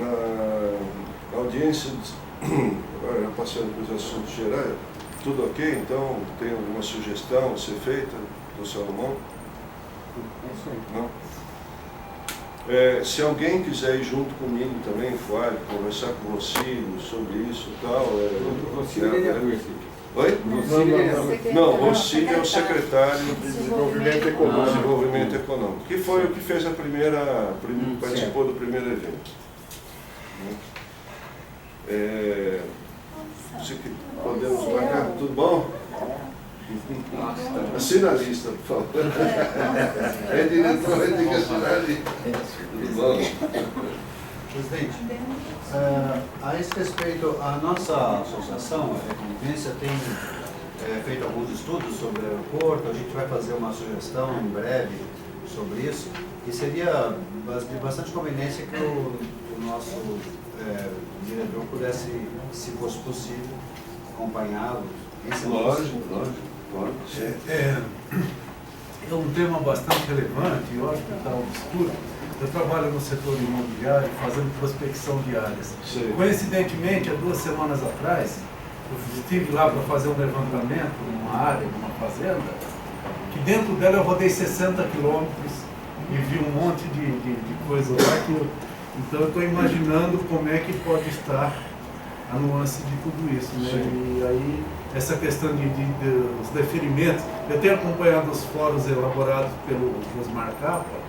na audiência, agora já passando para os assuntos gerais, tudo ok? Então, tem alguma sugestão a ser feita do Salomão? Não? Se alguém quiser ir junto comigo também, Fábio, conversar com o Rocílio sobre isso e tal. Oi? Não, o Rocílio é o secretário de Desenvolvimento Econômico, que foi o que fez participou do primeiro evento. Podemos marcar? Tudo bom? Assina a lista, por favor. É diretor, tem que assinar a lista. Tudo bom? Presidente, a esse respeito, a nossa associação, a Convivência, tem feito alguns estudos sobre o aeroporto. A gente vai fazer uma sugestão em breve sobre isso, e seria de bastante conveniência que o nosso diretor pudesse, se fosse possível, acompanhá-lo. Lógico. É um tema bastante relevante, eu acho que está obscuro. Eu trabalho no setor imobiliário fazendo prospecção de áreas. Sim. Coincidentemente, há 2 semanas atrás, eu estive lá para fazer um levantamento numa área, numa fazenda, que dentro dela eu rodei 60 quilômetros e vi um monte de coisa lá então eu estou imaginando como é que pode estar a nuance de tudo isso, né? E aí, essa questão dos deferimentos, eu tenho acompanhado os fóruns elaborados pelo Josmar Capa,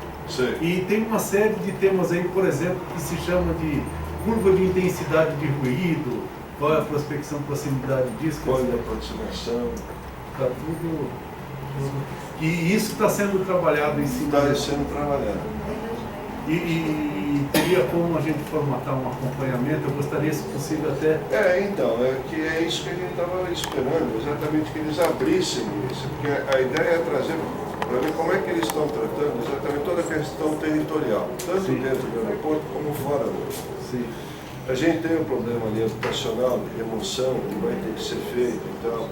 e tem uma série de temas aí, por exemplo, que se chama de curva de intensidade de ruído, qual é a prospecção, proximidade disso, qual é a aproximação, está tudo. E isso está sendo trabalhado em cima. Está sendo trabalhado. E teria como a gente formatar um acompanhamento, eu gostaria, se possível, até... Então, é isso que a gente estava esperando, exatamente que eles abrissem isso, porque a ideia é trazer para ver como é que eles estão tratando exatamente toda a questão territorial, tanto dentro do aeroporto como fora do aeroporto. Sim. A gente tem um problema ali habitacional, de remoção, que vai ter que ser feito, então,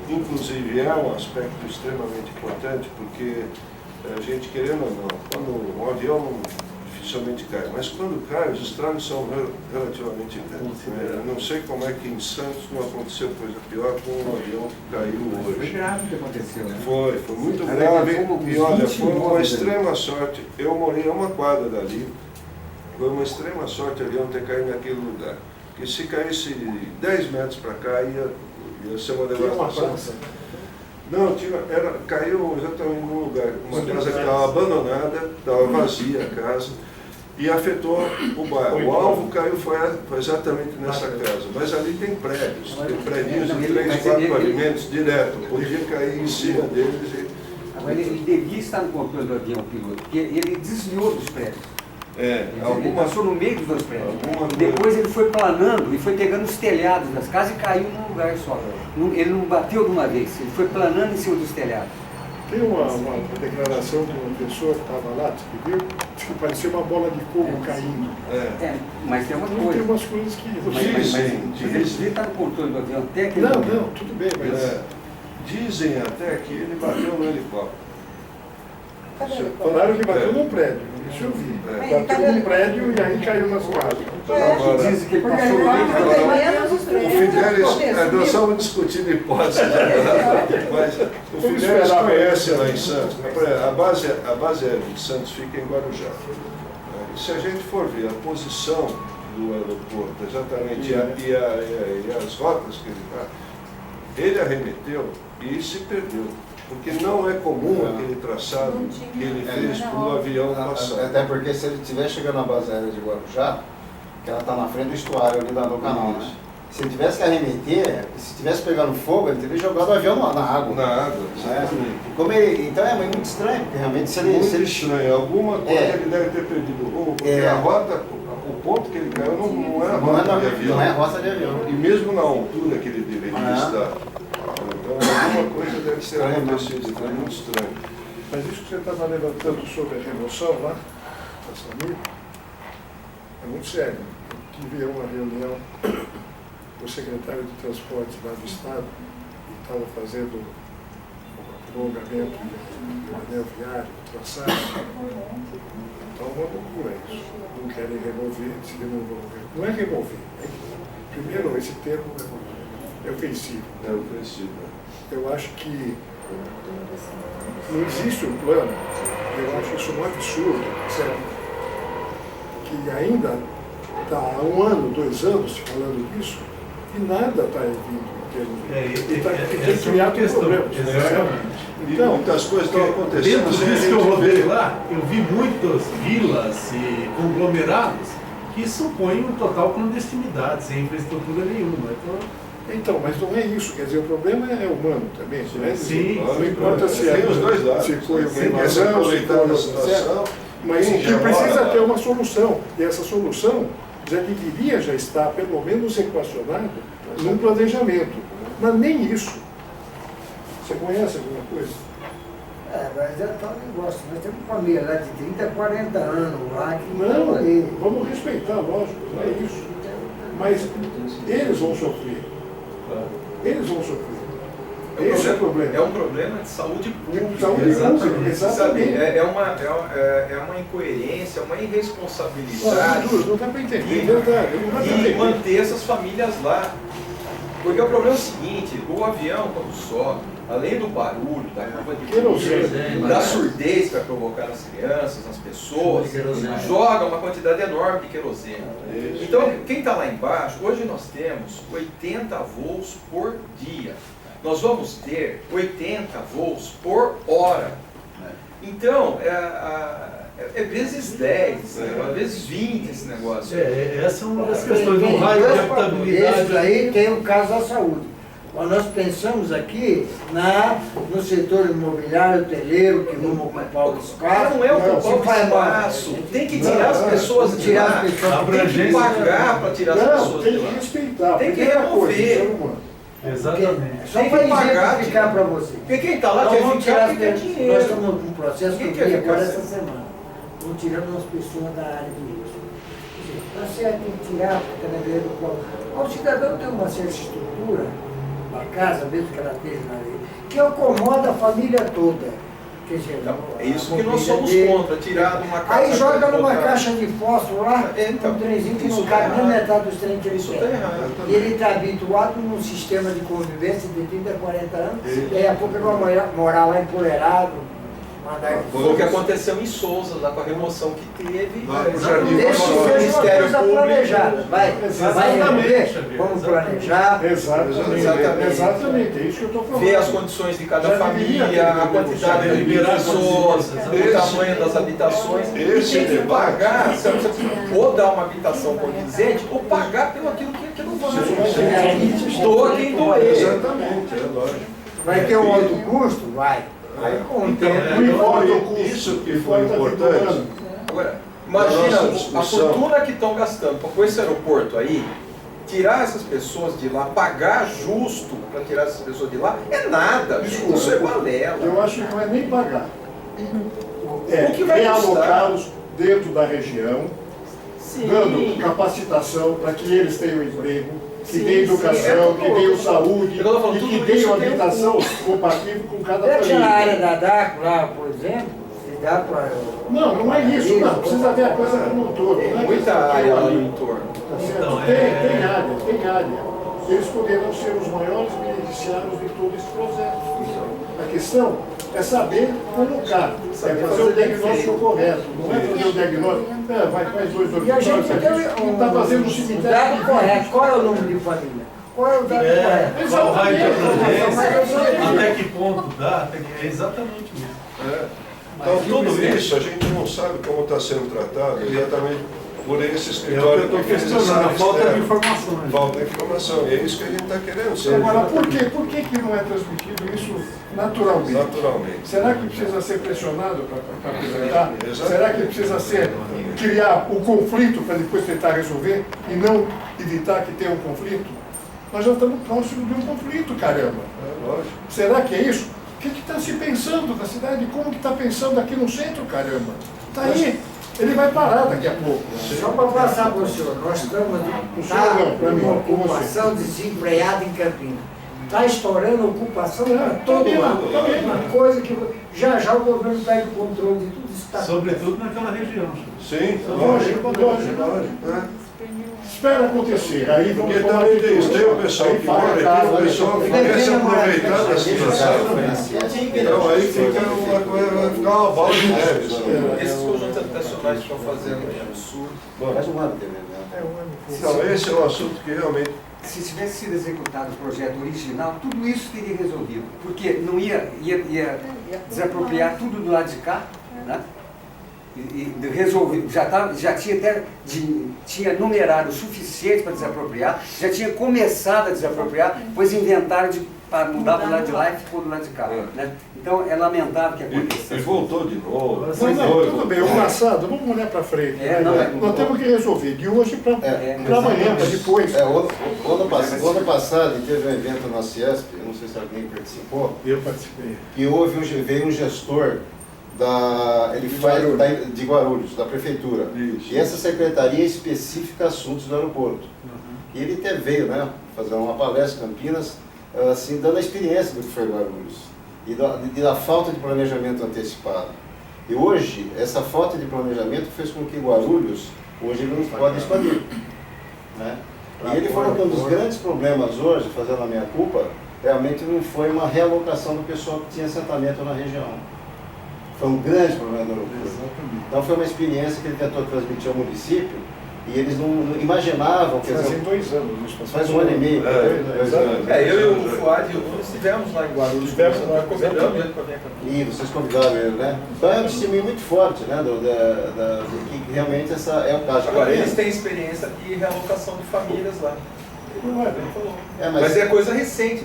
inclusive é um aspecto extremamente importante, porque a gente, querendo ou não, quando um avião dificilmente cai, mas quando cai, os estragos são relativamente grandes. Né? Eu não sei como é que em Santos não aconteceu coisa pior com um avião que caiu hoje. Foi grave o que aconteceu, né? Foi muito grave. E olha, foi uma extrema sorte. Eu morei a uma quadra dali. Foi uma extrema sorte o avião ter caído naquele lugar. Porque se caísse 10 metros para cá, ia ser uma devastação. Não, caiu exatamente num lugar, uma casa que estava abandonada, estava vazia a casa, e afetou o bairro. O alvo caiu foi exatamente nessa casa, mas ali tem prédios de 3, 4 pavimentos direto, podia cair em cima deles. Agora ele devia estar no controle do avião, piloto, porque ele desviou dos prédios. Ele passou no meio dos 2 prédios. Depois ele foi planando e foi pegando os telhados das casas e caiu num lugar só. Ele não bateu de uma vez, ele foi planando em cima dos telhados. Tem uma declaração de uma pessoa que estava lá, que viu, que parecia uma bola de fogo caindo. Mas tem uma Tem coisa. umas coisas que... Mas ele devia estar no controle do avião até aquele momento. Não, tudo bem, mas... Dizem até que ele bateu no helicóptero. Falaram que bateu num prédio, isso eu vi. Bateu num prédio e aí caiu nas quadras. Dizem que ele passou no meio dos O Fidelis, nós estamos discutindo hipóteses agora, mas o Fidelis conhece lá em Santos. A base aérea de Santos fica em Guarujá. E se a gente for ver a posição do aeroporto, exatamente, e as rotas que ele está, ele arremeteu e se perdeu. Porque não é comum aquele traçado que ele fez para o avião passar. Até porque se ele estiver chegando na base aérea de Guarujá, que ela está na frente do estuário ali do canal, né? Se ele tivesse que arremeter, se estivesse pegando fogo, ele teria jogado o avião na água. Na água, exatamente. Então é muito estranho, porque realmente se ele... Muito estranho. Alguma coisa ele deve ter perdido o rumo, porque a rota, o ponto que ele caiu não é a rota de avião. Não é rota de avião. E mesmo na altura que ele deveria estar. Então alguma coisa deve ser acontecido, foi muito estranho. Mas isso que você estava levantando sobre a remoção lá, da Samir, é muito sério. Eu tive uma reunião com o secretário de Transportes lá do Estado, e estava fazendo prolongamento do anel viário, traçado. Está uma loucura isso. Não querem remover, se remover. Não é remover. Primeiro, esse termo é ofensivo. É ofensivo. Eu acho que não existe um plano, eu acho isso um absurdo, certo? Que ainda está há 1 ano, 2 anos se falando disso, e nada está vindo em termos de. Tem criado problemas. Exatamente. Então, muitas coisas estão acontecendo. Dentro sem a disso que gente eu rodei ver. lá, eu vi muitas vilas e conglomerados que supõem um total clandestinidade, sem infraestrutura nenhuma. então, mas não é isso. Quer dizer, o problema é humano também. Não é? Sim, Não importa se tem os dois lados. se foi uma Tem que invasão, se aproveitar foi a certo? situação. Mas o Quem que já precisa mora ter lá. uma solução. E essa solução já deveria já estar, pelo menos, equacionada num planejamento. Mas nem isso. Você conhece alguma coisa? Mas é tal negócio. Nós temos família lá de 30, 40 anos lá que Não, ali. vamos respeitar, lógico, não é isso. Mas eles vão sofrer. Eles vão sofrer. Esse é o problema. É um problema de saúde pública. Saúde pública, exatamente. Sabe, é uma incoerência, uma irresponsabilidade Não dá para entender, verdade. Não dá para de entender. manter essas famílias lá. Porque o problema é o seguinte, o avião quando sobe, além do barulho, da curva de Querosene. da surdez que vai provocar nas crianças, nas pessoas, joga uma quantidade enorme de querosene. Então, quem está lá embaixo, hoje nós temos 80 voos por dia. Nós vamos ter 80 voos por hora. Então, é vezes 10, é vezes 20 esse negócio. Essa é uma das questões do Tem raio de dois fatores. habitabilidade. Esse aí tem o caso da saúde. Mas nós pensamos aqui no setor imobiliário, hoteleiro, que vamos ocupar o espaço. Não é ocupar Se o faz mal. espaço, tem que tirar as pessoas de Tirar lá, as pessoas. tem que pagar para tirar as Não, pessoas tem de que lá. respeitar. Tem que Primeira coisa, remover. ser humano. Exatamente. Só Tem para que pagar, exemplificar para você. Porque quem está lá Nós quer vamos ficar tirar porque quer nós dinheiro. estamos com um processo que Quem eu quer vi ficar agora sem? essa semana. Vamos tirando umas pessoas da área de risco. Está certo, tem que tirar, porque na verdade do qual. O cidadão tem uma certa estrutura na casa, mesmo que ela esteja na lei, que acomoda a família toda. Quer dizer, Então, é a isso que nós mobília somos dele. contra, tirar de uma casa. Aí joga numa botar- caixa de fósforo lá, Então, um trenzinho que isso não tá cabe nem errado. metade dos trem que ele Isso quer. está errado. E ele está habituado num sistema de convivência de 30, 40 anos, e daqui a pouco ele vai morar lá empoleirado, mandar Foi o que aconteceu em Souza, lá com a remoção que teve. Lá pro Exatamente. Jardim Deixa Nossa, que seja uma Ministério coisa Público. planejada. Vai remover, Xavier, vamos planejar. Exatamente. Exatamente, é isso que eu estou falando. Ver as condições de cada Já família, deveria ter a quantidade de liberar pessoas, condições, o tamanho das habitações. E esse tem que debate- pagar, ou dar uma habitação condizente, ou pagar pelo aquilo que não vale. Doa quem doer. Exatamente, é lógico. Vai ter um alto custo? Vai. Aí com o Então, tempo. Não importa o custo, Isso que foi importa importante. que ano. Agora, Na imagina nossa a discussão. fortuna que estão gastando para pôr esse aeroporto aí, tirar essas pessoas de lá, pagar justo para tirar essas pessoas de lá, é nada, gente. Isso é balela. Eu acho que não é nem pagar. É O que vai realocá-los dentro da região, Sim. dando capacitação para que eles tenham emprego, que Sim, tenham educação, sim, que tenham saúde Eu tô falando, e que tudo tenham isso tem um habitação compatível com cada Aquela família. área da DACO lá, por exemplo, se dá para. Não é isso, não. Precisa ver a coisa como um todo. Tem Não é muita questão de área lá no ali. entorno. Tá certo? Então, Tem área. Eles poderão ser os maiores beneficiários de todo esse processo. A questão é saber colocar, é fazer o diagnóstico correto. Não é fazer o diagnóstico, faz 2 E a gente dormitórios tem aqui, não está fazendo um o cemitério. dado correto. Qual é o número de família? Qual é o dado correto? Qual o raio de abrangência, Exatamente. até que ponto dá, é exatamente isso. Então, tudo isso a gente não sabe como está sendo tratado exatamente por esse É o que escritório. eu estou porque eles questionando, a sabem falta de externo. informações. Falta de informação. E é isso que a gente está querendo saber. Agora, por que que não é transmitido isso naturalmente? Naturalmente. Será que precisa ser pressionado para apresentar? Exato. Será que precisa criar o conflito para depois tentar resolver e não evitar que tenha um conflito? Nós já estamos próximos de um conflito, caramba. É lógico. Será que é isso? O que está se pensando na cidade? Como que está pensando aqui no centro, caramba? Está aí. Ele vai parar daqui a pouco. Só para passar para o senhor, nós estamos O senhor não, para mim, com uma com você. ocupação desempregada em Campinas. Está estourando a ocupação para todo lado. Uma coisa que já o governo perde o controle de tudo isso. Tá Sobretudo naquela região. Sim, Lógico. Espera acontecer, aí vamos Porque falar também de tem isso, tudo. tem o pessoal que mora aqui, o pessoal que quer se aproveitar da situação. Então aí fica uma coisa, vai ficar uma bola de neve. Esses conjuntos habitacionais que estão fazendo é absurdo. Faz um ano, Então esse é um assunto que realmente... Se tivesse sido executado o projeto original, tudo isso teria resolvido. Porque não ia desapropriar tudo do lado de cá, né? E resolver, já tinha até tinha numerário suficiente para desapropriar, já tinha começado a desapropriar, depois inventaram para mudar para o lado de lá e ficou do lado de cá. Né? Então é lamentável que aconteça. E voltou de novo. Não, tudo bem, o passado, vamos olhar para frente. Nós temos que resolver de hoje para amanhã, para depois. O ano passado teve um evento na Ciesp, eu não sei se alguém participou. Eu participei. E veio um gestor de Guarulhos, da prefeitura. Isso. E essa secretaria específica assuntos do aeroporto. E ele até veio, né, fazer uma palestra em Campinas, assim, dando a experiência do que foi Guarulhos. E da falta de planejamento antecipado. E hoje, essa falta de planejamento fez com que Guarulhos, hoje não pode expandir. Né? E ele falou que um dos grandes problemas hoje, fazendo a minha culpa, realmente não foi uma realocação do pessoal que tinha assentamento na região. Foi um grande problema do aeroporto. Então foi uma experiência que ele tentou transmitir ao município e eles não imaginavam. Fazem 2 anos isso. Faz 1 ano e meio. Eu e o Fuad e o Nunes estivemos lá em Guarulhos. Estivemos lá, convidamos ele para vir a Campinas. E vocês convidaram ele, né? Então é um testemunho muito forte, né? Do que realmente essa é o caso. Agora, eles têm experiência de realocação de famílias lá. Ele falou. Mas é coisa recente,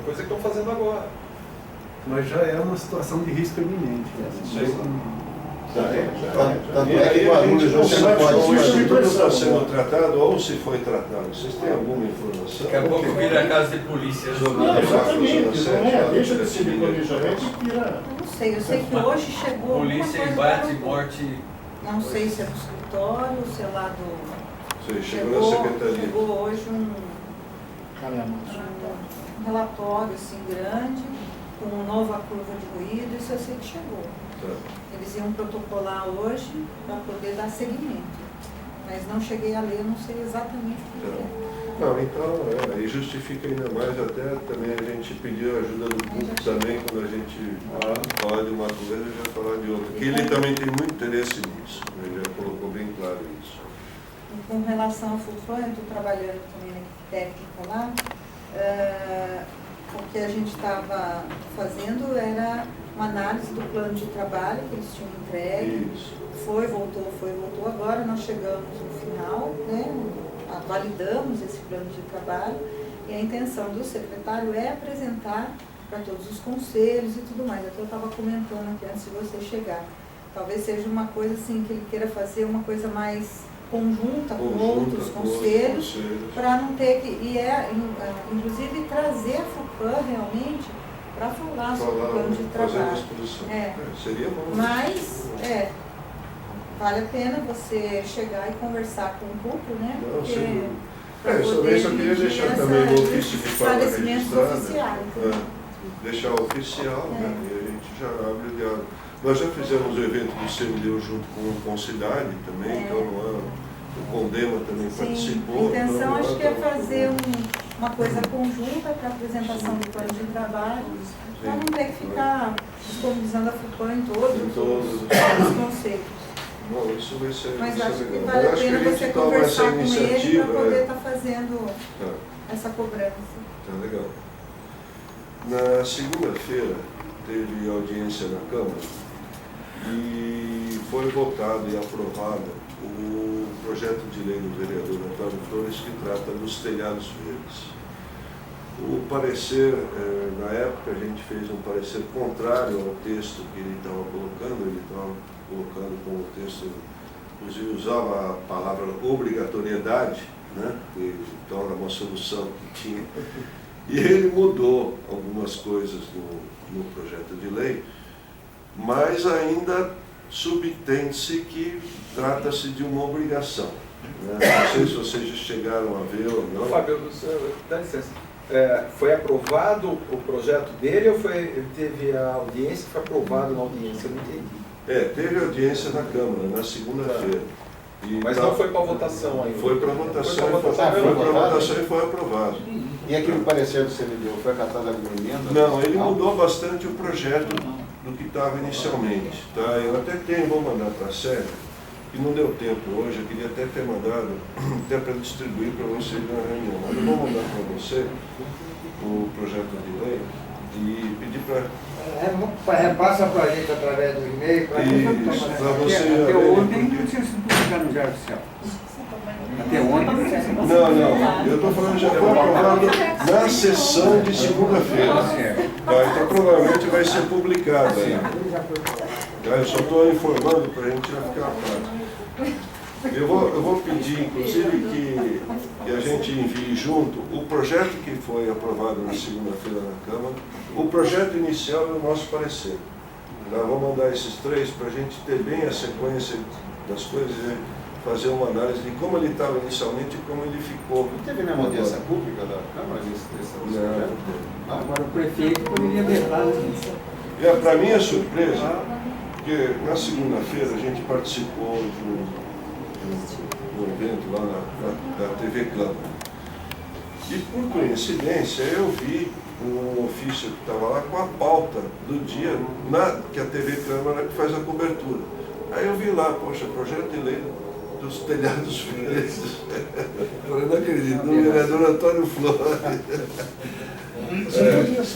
coisa que estão fazendo agora. Mas já é uma situação de risco iminente. Tanto é que Guarulhos não você sabe não pode como isso expandir. tudo está sendo tratado ou se foi tratado. Vocês têm alguma informação? Daqui a pouco vira a casa de polícia. Sobre Não, os atos exatamente, da não é, sede, deixa de ser de da planejamento e vira. Eu não sei, eu sei que hoje chegou Polícia, alguma embate, coisa morte. não sei se é do escritório, se é lá do... Você chegou na secretaria. Chegou hoje um Caramba. relatório assim grande, com nova curva de ruído, isso eu sei que chegou. Tá. Eles iam protocolar hoje para poder dar seguimento. Mas não cheguei a ler, eu não sei exatamente o que é. Não, então, aí justifica ainda mais até também a gente pedir a ajuda do público também, quando a gente fala de uma coisa e já falar de outra. Que ele também tem muito interesse nisso, né? Já colocou bem claro isso. E com relação ao FUFAN, eu estou trabalhando também na equipe técnica lá. O que a gente estava fazendo era uma análise do plano de trabalho que eles tinham entregue. Isso. Foi, voltou. Agora nós chegamos no final, né? Validamos esse plano de trabalho e a intenção do secretário é apresentar para todos os conselhos e tudo mais. Até eu estava comentando aqui antes de você chegar. Talvez seja uma coisa assim que ele queira fazer uma coisa mais conjunta com outros conselhos, para não ter que... inclusive trazer a FUPAN realmente para falar sobre o plano de trabalho. Seria bom. Mas, vale a pena você chegar e conversar com o público, né? Porque eu só queria deixar também o ofício de forma registrada. Oficiais, Deixar oficial, né? E a gente já abre o diálogo. Nós já fizemos o evento do CMDU junto com Cidade também, então o Condema também participou. A intenção então, acho que é fazer uma coisa conjunta para a apresentação do plano de trabalho, para não ter que ficar disponibilizando a FUPAN em todos os conceitos. Bom, isso vai ser. Mas acho que legal. vale a Acho que pena a gente você toma conversar essa com ele iniciativa, para poder estar fazendo essa cobrança. Tá legal. Na segunda-feira teve audiência na Câmara e foi votado e aprovado o projeto de lei do vereador Antônio Flores que trata dos telhados verdes. O parecer, na época a gente fez um parecer contrário ao texto que ele estava colocando como texto, inclusive usava a palavra obrigatoriedade, né, que torna uma solução que tinha. E ele mudou algumas coisas no projeto de lei, mas ainda subtende-se que trata-se de uma obrigação. Né? Não sei se vocês já chegaram a ver ou não. Fábio, dá licença. foi aprovado o projeto dele ou teve a audiência que foi aprovado na audiência? Eu não entendi. Teve audiência na Câmara, na segunda-feira. Mas não foi para votação ainda? Foi para votação, e foi aprovado. E aquele parecer que você me deu, foi acatado alguma emenda? Não, ele mudou bastante o projeto do que estava inicialmente. Tá? Eu até vou mandar para a Sérgio, que não deu tempo hoje, eu queria até ter mandado, até para distribuir para vocês na reunião. Mas eu vou mandar para você o projeto de lei e pedir para... Repassa para a gente através do e-mail. Para você... Até ontem não tinha sido publicado no Diário Oficial. Até ontem não tinha sido publicado. Não, eu estou falando já foi aprovado na sessão de segunda-feira. Tá, então provavelmente vai ser publicado aí. Tá, eu só estou informando para a gente já ficar claro. Eu vou pedir, inclusive, que a gente envie junto o projeto que foi aprovado na segunda-feira na Câmara, o projeto inicial e o nosso parecer. Tá, vou mandar esses três para a gente ter bem a sequência das coisas e fazer uma análise de como ele estava inicialmente e como ele ficou. Não teve nenhuma audiência pública da Câmara nesse projeto? Não, agora o prefeito poderia vetar. E para minha surpresa, porque na segunda-feira a gente participou de um evento lá da TV Câmara. E por coincidência eu vi um ofício que estava lá com a pauta do dia, que a TV Câmara que faz a cobertura. Aí eu vi lá, poxa, projeto de lei dos telhados verdes. Eu não acredito, do vereador Antônio Flores.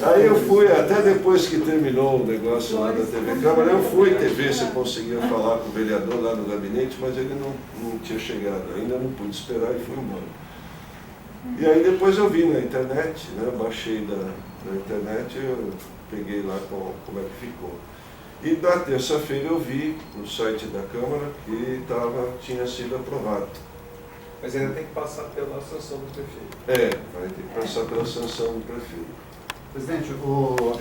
Aí eu fui, até depois que terminou o negócio lá da TV Câmara, eu fui ver se eu conseguia falar com o vereador lá no gabinete, mas ele não tinha chegado, ainda não pude esperar e fui embora. E aí depois eu vi na internet, né, baixei da internet, eu peguei lá como é que ficou. E na terça-feira eu vi no site da Câmara que tinha sido aprovado. Mas ainda tem que passar pela sanção do prefeito. Vai ter que passar pela sanção do prefeito. Presidente,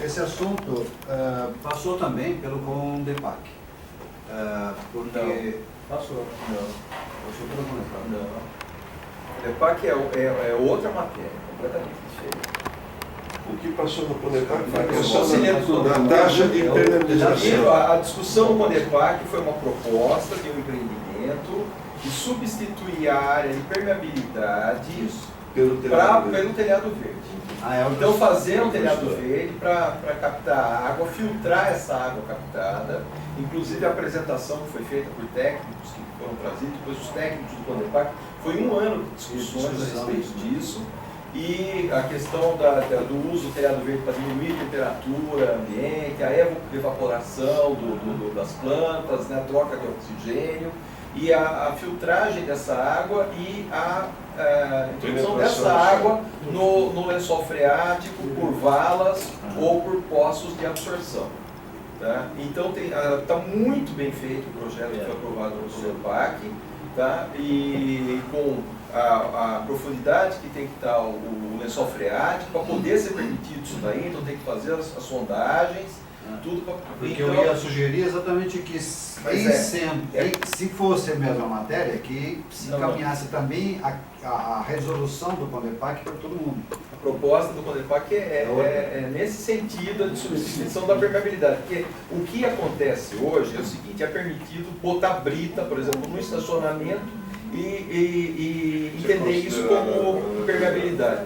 esse assunto passou também pelo CONDEPAC. Porque... Não. Passou. Não. Passou pelo CONDEPAC. Não. O CONDEPAC é outra matéria, completamente diferente. O que passou no CONDEPAC foi a Só se questão da taxa de impermeabilização. A discussão do CONDEPAC foi uma proposta de um empreendimento de substituir a área de permeabilidade pelo telhado verde. Então fazer um telhado verde para captar a água, filtrar essa água captada, inclusive a apresentação que foi feita por técnicos que foram trazidos, depois os técnicos do CONDEPAC, foi um ano de discussões a respeito disso. E a questão do uso do telhado verde para diminuir a temperatura ambiente, a evaporação das plantas, né, a troca de oxigênio, e a filtragem dessa água e a introdução dessa água no lençol freático, por valas ou por poços de absorção. Tá? Então está muito bem feito o projeto que foi aprovado no CONDEPAC, tá? E com a profundidade que tem que estar o lençol freático, para poder ser permitido isso daí, então tem que fazer as sondagens, tudo para... Porque eu ia sugerir exatamente que se fosse a mesma matéria, que se encaminhasse também a resolução do CONDEPAC para todo mundo. A proposta do CONDEPAC é nesse sentido de substituição da permeabilidade, porque o que acontece hoje é o seguinte, é permitido botar brita, por exemplo, no estacionamento e entender isso como permeabilidade.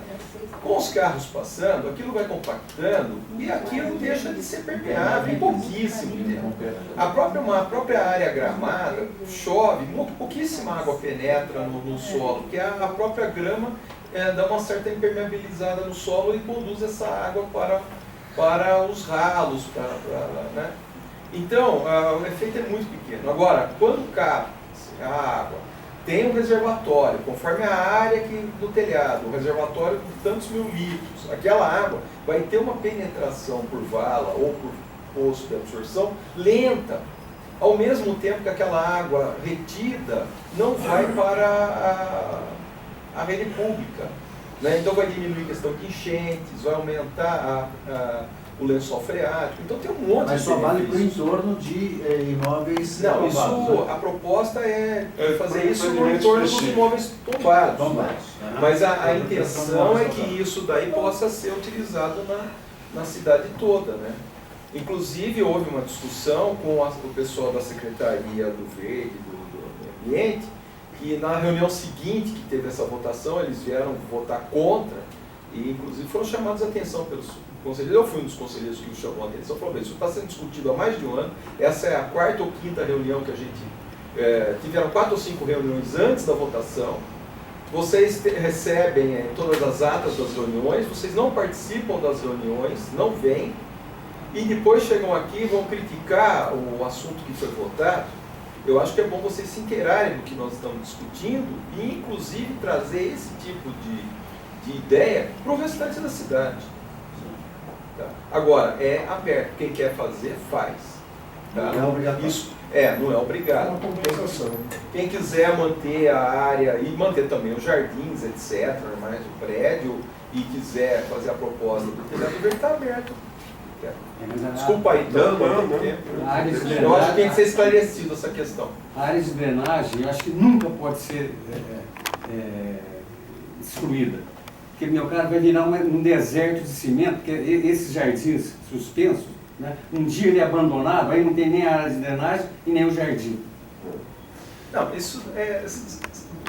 Com os carros passando, aquilo vai compactando e aquilo deixa de ser permeável em pouquíssimo tempo. Uma própria área gramada, chove, pouquíssima água penetra no solo, porque a própria grama dá uma certa impermeabilizada no solo e conduz essa água para os ralos. Né? Então, o efeito é muito pequeno. Agora, quando cai a água, tem um reservatório, conforme a área do telhado, um reservatório de tantos mil litros. Aquela água vai ter uma penetração por vala ou por poço de absorção lenta, ao mesmo tempo que aquela água retida não vai para a rede pública. Né? Então vai diminuir a questão de enchentes, vai aumentar o lençol freático. Então tem um monte Mas de só vale para o benefícios. entorno de imóveis Não, tombados, isso, né? a proposta é fazer para isso no empreendimentos entorno dos específicos. imóveis tombados. Tombados. Mas a Para intenção é proteção que isso daí possa ser utilizado na cidade toda, né? Inclusive houve uma discussão com o pessoal da Secretaria do Verde, do Ambiente, que na reunião seguinte que teve essa votação, eles vieram votar contra e inclusive foram chamados a atenção pelos conselheiros. Eu fui um dos conselheiros que os chamou a atenção, falou: isso está sendo discutido há mais de um ano, essa é a 4ª ou 5ª reunião que a gente... tiveram 4 ou 5 reuniões antes da votação, vocês recebem todas as atas das reuniões, vocês não participam das reuniões, não vêm, e depois chegam aqui e vão criticar o assunto que foi votado. Eu acho que é bom vocês se inteirarem do que nós estamos discutindo e, inclusive, trazer esse tipo de ideia para o restante da cidade. Tá? Agora, é aberto. Quem quer fazer, faz. Tá? Não é obrigatório. Isso, não é obrigado. É uma compensação. Quem quiser manter a área e manter também os jardins, etc., mais o prédio, e quiser fazer a proposta do telhado verde, está aberto. Desculpa aí, então, Não. tempo. A área de Eu acho que drenagem- tem que ser esclarecido essa questão. A área de drenagem, eu acho que nunca pode ser excluída. Porque, meu caro, vai virar um deserto de cimento, porque esses jardins suspensos, né, um dia ele é abandonado, aí não tem nem a área de drenagem e nem o jardim. Não, isso é...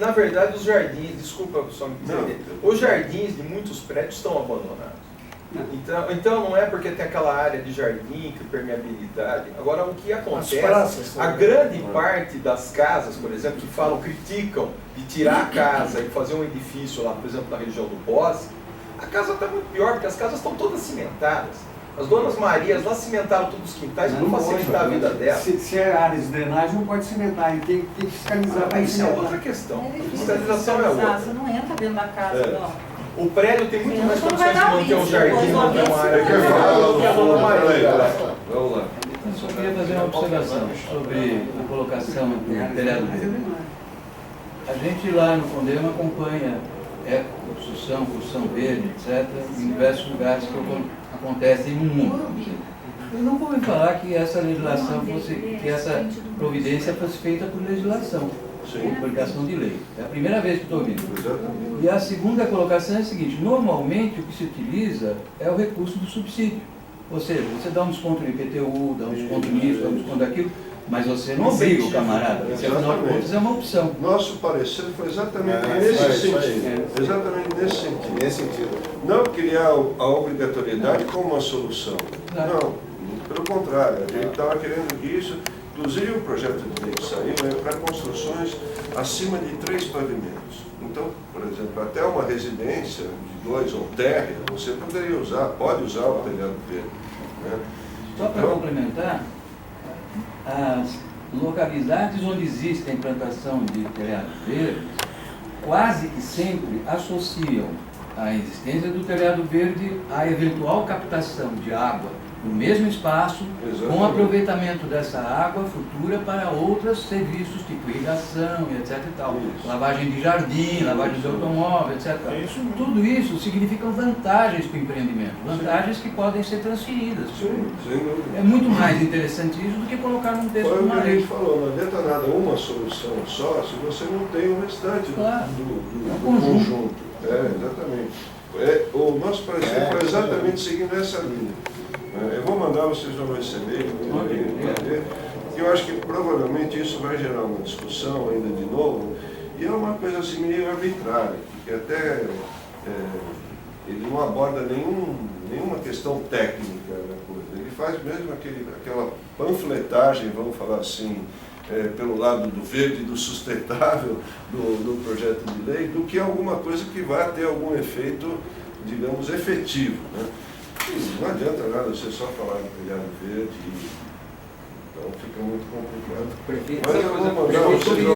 Na verdade, os jardins, desculpa só me dizer, os jardins de muitos prédios estão abandonados. Então não é porque tem aquela área de jardim, que permeabilidade. Agora, o que acontece, As praças, a grande parte das casas, por exemplo, que criticam de tirar a casa e fazer um edifício lá, por exemplo, na região do Bosque, a casa está muito pior, porque as casas estão todas cimentadas. As donas Marias lá cimentaram todos os quintais para facilitar a vida dela. Se é área de drenagem, não pode cimentar, ele tem que fiscalizar. Mas isso é outra questão. É difícil Fiscalização é outra. Você não entra dentro da casa, não. O prédio tem muito mais Não condições de vai dar manter um isso, jardim, depois manter uma área. alguém Quer falar que a dona Maria. Vamos lá. Eu só queria fazer uma observação sobre a colocação do telhado verde. A gente lá no Condema acompanha construção verde, etc., em diversos lugares que acontecem no mundo. Eu não vou me falar que essa legislação que essa providência fosse feita por legislação, por publicação de lei. É a primeira vez que estou ouvindo. E a segunda colocação é a seguinte: normalmente o que se utiliza é o recurso do subsídio. Ou seja, você dá um desconto no IPTU, dá um desconto nisso, dá um desconto daquilo, mas você não obriga o camarada, porque afinal de contas é uma opção. Nosso parecer foi exatamente nesse sentido. Exatamente nesse sentido. Nesse sentido. Não criar a obrigatoriedade como uma solução. Claro. Não, pelo contrário, a gente estava querendo isso. Inclusive o projeto de lei que saiu é para construções acima de 3 pavimentos. Então, por exemplo, até uma residência de 2 ou térrea, você poderia pode usar o telhado verde. Né? Só para complementar, as localidades onde existe a implantação de telhado verde, quase que sempre associam a existência do telhado verde à eventual captação de água no mesmo espaço, com aproveitamento dessa água futura para outros serviços, tipo irrigação e etc. e tal. Lavagem de jardim, lavagem de automóvel, etc. Tudo isso significam vantagens para o empreendimento, vantagens que podem ser transferidas. É muito mais interessante isso do que colocar num texto Foi de o que uma a lei. gente falou, não adianta nada uma solução só se você não tem o restante do conjunto. Exatamente. O nosso parecer foi exatamente seguindo essa linha. Eu vou mandar, vocês vão receber, que eu acho que provavelmente isso vai gerar uma discussão ainda de novo, e é uma coisa assim meio arbitrária, porque até ele não aborda nenhuma questão técnica da coisa, ele faz mesmo aquela panfletagem, vamos falar assim, pelo lado do verde, do sustentável do projeto de lei, do que alguma coisa que vai ter algum efeito, digamos, efetivo, né? Não adianta nada você só falar em telhado verde, então fica muito complicado. Prefeito, Mas eu vou mandar vocês